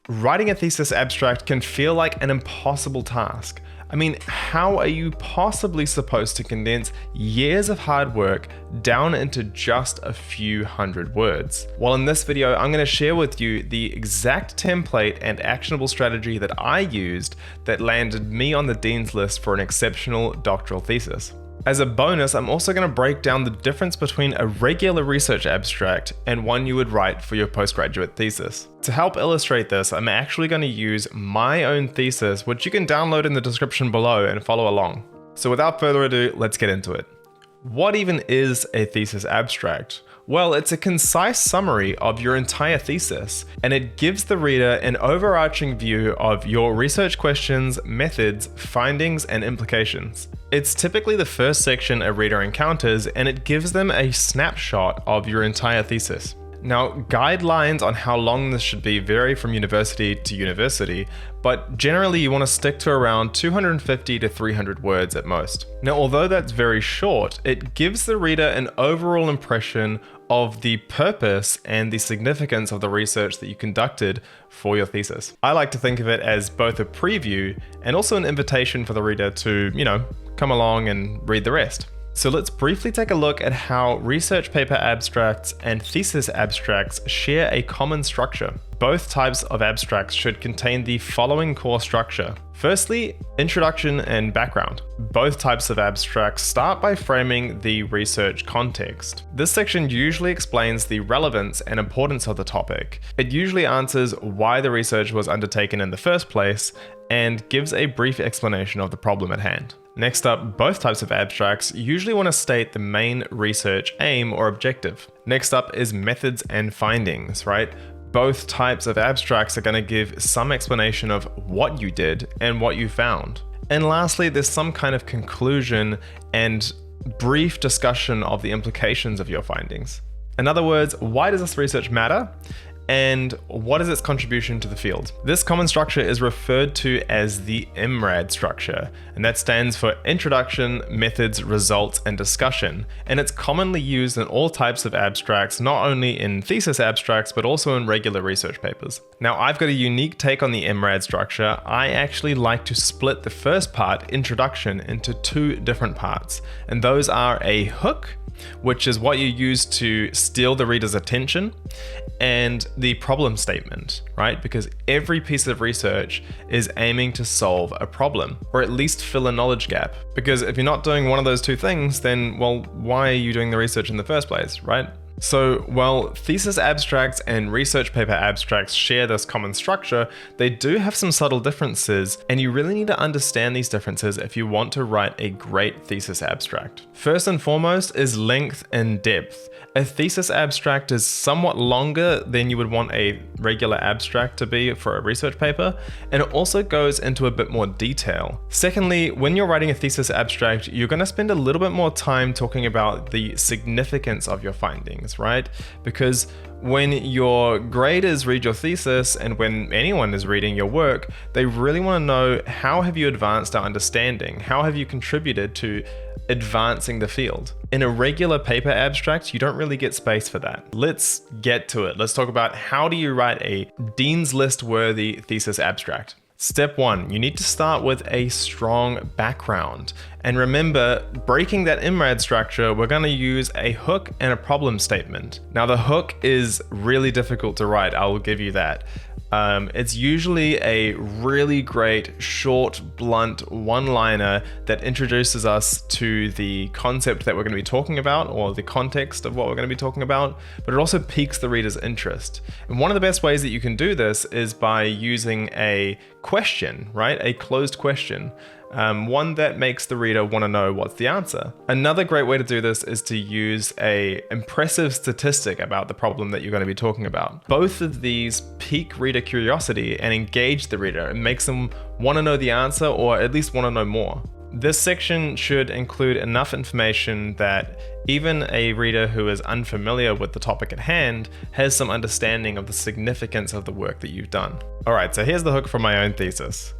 Writing a thesis abstract can feel like an impossible task. I mean, how are you possibly supposed to condense years of hard work down into just a few hundred words? Well, in this video, I'm going to share with you the exact template and actionable strategy that I used that landed me on the Dean's List for an exceptional doctoral thesis. As a bonus, I'm also going to break down the difference between a regular research abstract and one you would write for your postgraduate thesis. To help illustrate this, I'm actually going to use my own thesis, which you can download in the description below and follow along. So without further ado, let's get into it. What even is a thesis abstract? Well, it's a concise summary of your entire thesis, and it gives the reader an overarching view of your research questions, methods, findings, and implications. It's typically the first section a reader encounters, and it gives them a snapshot of your entire thesis. Now, guidelines on how long this should be vary from university to university, but generally you want to stick to around 250 to 300 words at most. Now, although that's very short, it gives the reader an overall impression of the purpose and the significance of the research that you conducted for your thesis. I like to think of it as both a preview and also an invitation for the reader to, come along and read the rest. So let's briefly take a look at how research paper abstracts and thesis abstracts share a common structure. Both types of abstracts should contain the following core structure. Firstly, introduction and background. Both types of abstracts start by framing the research context. This section usually explains the relevance and importance of the topic. It usually answers why the research was undertaken in the first place and gives a brief explanation of the problem at hand. Next up, both types of abstracts usually want to state the main research aim or objective. Next up is methods and findings, right? Both types of abstracts are going to give some explanation of what you did and what you found. And lastly, there's some kind of conclusion and brief discussion of the implications of your findings. In other words, why does this research matter? And what is its contribution to the field? This common structure is referred to as the IMRAD structure, and that stands for Introduction, Methods, Results, and Discussion, and it's commonly used in all types of abstracts, not only in thesis abstracts, but also in regular research papers. Now, I've got a unique take on the IMRAD structure. I actually like to split the first part, Introduction, into two different parts, and those are a hook, which is what you use to steal the reader's attention, and the problem statement, right? Because every piece of research is aiming to solve a problem, or at least fill a knowledge gap. Because if you're not doing one of those two things, then, well, why are you doing the research in the first place, right? So, while thesis abstracts and research paper abstracts share this common structure, they do have some subtle differences, and you really need to understand these differences if you want to write a great thesis abstract. First and foremost is length and depth. A thesis abstract is somewhat longer than you would want a regular abstract to be for a research paper, and it also goes into a bit more detail. Secondly, when you're writing a thesis abstract, you're going to spend a little bit more time talking about the significance of your findings, right? Because when your graders read your thesis and when anyone is reading your work, they really want to know, how have you advanced our understanding? How have you contributed to advancing the field? In a regular paper abstract, you don't really get space for that. Let's get to it. Let's talk about, how do you write a Dean's List worthy thesis abstract? Step 1, you need to start with a strong background. And remember, breaking that IMRAD structure, we're going to use a hook and a problem statement. Now, the hook is really difficult to write, I will give you that. It's usually a really great, short, blunt one-liner that introduces us to the concept that we're going to be talking about, or the context of what we're going to be talking about, but it also piques the reader's interest. And one of the best ways that you can do this is by using a question, right? A closed question. One that makes the reader want to know what's the answer. Another great way to do this is to use an impressive statistic about the problem that you're going to be talking about. Both of these pique reader curiosity and engage the reader. It makes them want to know the answer, or at least want to know more. This section should include enough information that even a reader who is unfamiliar with the topic at hand has some understanding of the significance of the work that you've done. Alright, so here's the hook from my own thesis.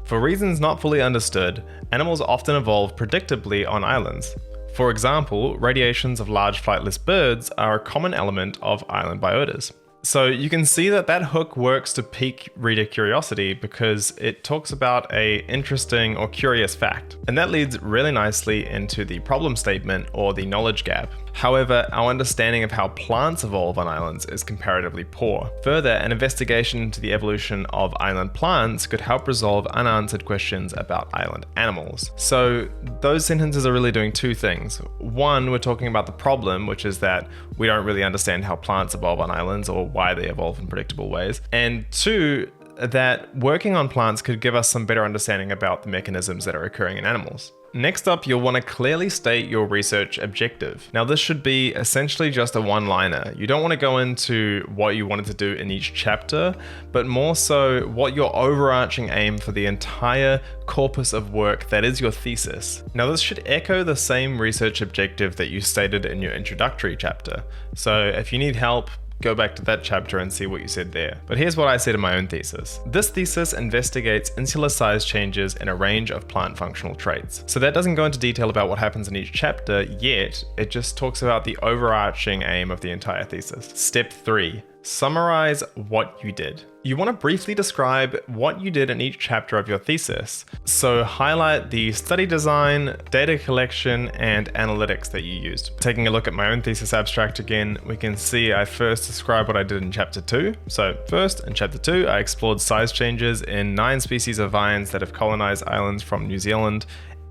For reasons not fully understood, animals often evolve predictably on islands. For example, radiations of large flightless birds are a common element of island biotas. So you can see that that hook works to pique reader curiosity because it talks about a interesting or curious fact. And that leads really nicely into the problem statement or the knowledge gap. However, our understanding of how plants evolve on islands is comparatively poor. Further, an investigation into the evolution of island plants could help resolve unanswered questions about island animals. So those sentences are really doing two things. One, we're talking about the problem, which is that we don't really understand how plants evolve on islands or why they evolve in predictable ways. And two, that working on plants could give us some better understanding about the mechanisms that are occurring in animals. Next up, you'll want to clearly state your research objective. Now, this should be essentially just a one-liner. You don't want to go into what you wanted to do in each chapter, but more so what your overarching aim for the entire corpus of work that is your thesis. Now, this should echo the same research objective that you stated in your introductory chapter. So if you need help, go back to that chapter and see what you said there. But here's what I said in my own thesis. This thesis investigates insular size changes in a range of plant functional traits. So that doesn't go into detail about what happens in each chapter yet, it just talks about the overarching aim of the entire thesis. Step 3. Summarize what you did. You want to briefly describe what you did in each chapter of your thesis. So highlight the study design, data collection, and analytics that you used. Taking a look at my own thesis abstract again, we can see I first described what I did in chapter 2. So first, in chapter 2, I explored size changes in 9 species of vines that have colonized islands from New Zealand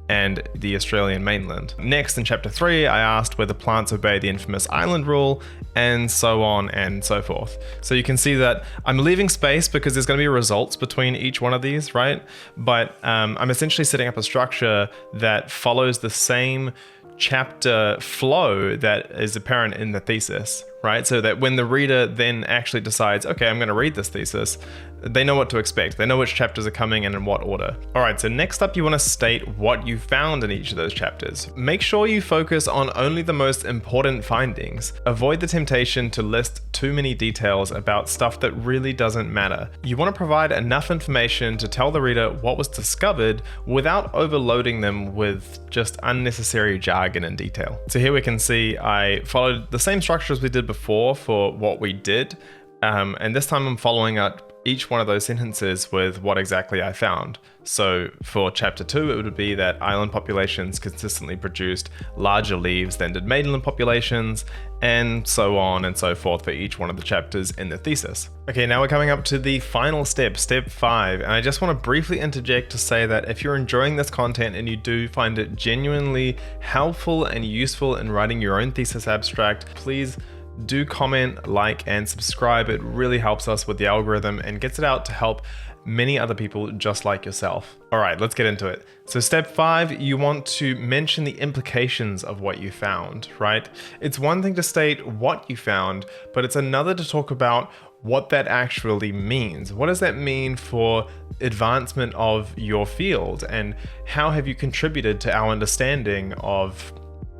and the Australian mainland. Next, in chapter 3, I asked whether plants obey the infamous island rule, and so on and so forth. So you can see that I'm leaving space because there's going to be results between each one of these, right? But I'm essentially setting up a structure that follows the same chapter flow that is apparent in the thesis, right? So that when the reader then actually decides, okay, I'm going to read this thesis, they know what to expect. They know which chapters are coming and in what order. All right, so next up, you want to state what you found in each of those chapters. Make sure you focus on only the most important findings. Avoid the temptation to list too many details about stuff that really doesn't matter. You want to provide enough information to tell the reader what was discovered without overloading them with just unnecessary jargon and detail. So here we can see I followed the same structure as we did before for what we did. And this time I'm following up each one of those sentences with what exactly I found. So for chapter 2, it would be that island populations consistently produced larger leaves than did mainland populations, and so on and so forth for each one of the chapters in the thesis. Okay, now we're coming up to the final step, step 5, and I just want to briefly interject to say that if you're enjoying this content and you do find it genuinely helpful and useful in writing your own thesis abstract, please do comment, like, and subscribe. It really helps us with the algorithm and gets it out to help many other people just like yourself. All right, let's get into it. So step 5, you want to mention the implications of what you found, right? It's one thing to state what you found, but it's another to talk about what that actually means. What does that mean for advancement of your field, and how have you contributed to our understanding of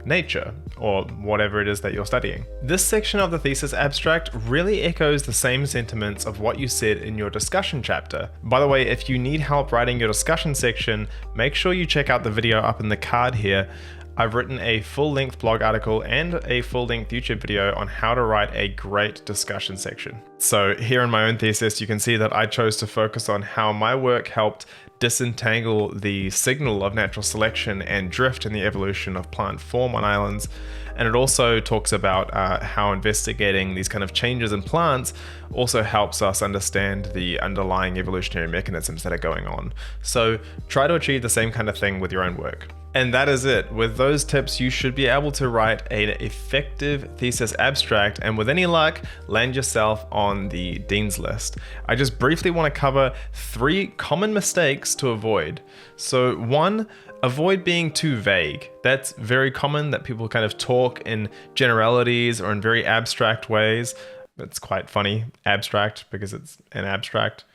nature, or whatever it is that you're studying. This section of the thesis abstract really echoes the same sentiments of what you said in your discussion chapter. By the way, if you need help writing your discussion section, make sure you check out the video up in the card here. I've written a full-length blog article and a full-length YouTube video on how to write a great discussion section. So here in my own thesis, you can see that I chose to focus on how my work helped disentangle the signal of natural selection and drift in the evolution of plant form on islands. And it also talks about how investigating these kind of changes in plants also helps us understand the underlying evolutionary mechanisms that are going on. So try to achieve the same kind of thing with your own work. And that is it. With those tips, you should be able to write an effective thesis abstract, and with any luck, land yourself on the Dean's List. I just briefly want to cover 3 common mistakes to avoid. So 1, avoid being too vague. That's very common, that people kind of talk in generalities or in very abstract ways. It's quite funny, abstract, because it's an abstract.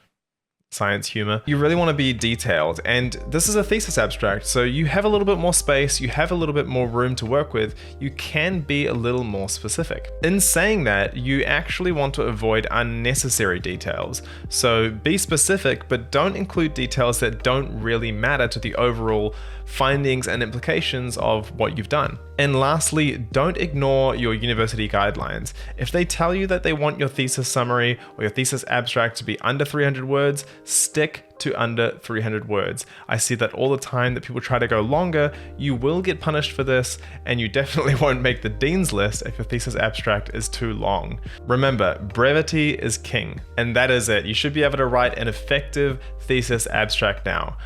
Science humor. You really want to be detailed, and this is a thesis abstract, so you have a little bit more space, you have a little bit more room to work with, you can be a little more specific. In saying that, you actually want to avoid unnecessary details. So be specific, but don't include details that don't really matter to the overall findings and implications of what you've done. And lastly, don't ignore your university guidelines. If they tell you that they want your thesis summary or your thesis abstract to be under 300 words, stick to under 300 words. I see that all the time that people try to go longer. You will get punished for this, and you definitely won't make the dean's list if your thesis abstract is too long. Remember, brevity is king, and that is it. You should be able to write an effective thesis abstract now.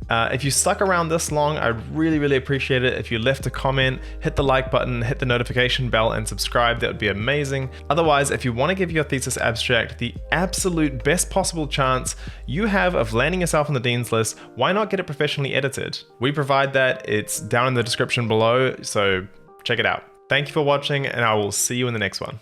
If you stuck around this long, I'd really appreciate it if you left a comment, hit the like button, hit the notification bell, and subscribe. That would be amazing. Otherwise, if you want to give your thesis abstract the absolute best possible chance you have of landing yourself on the dean's list, why not get it professionally edited? We provide that. It's down in the description below, so check it out. Thank you for watching, and I will see you in the next one.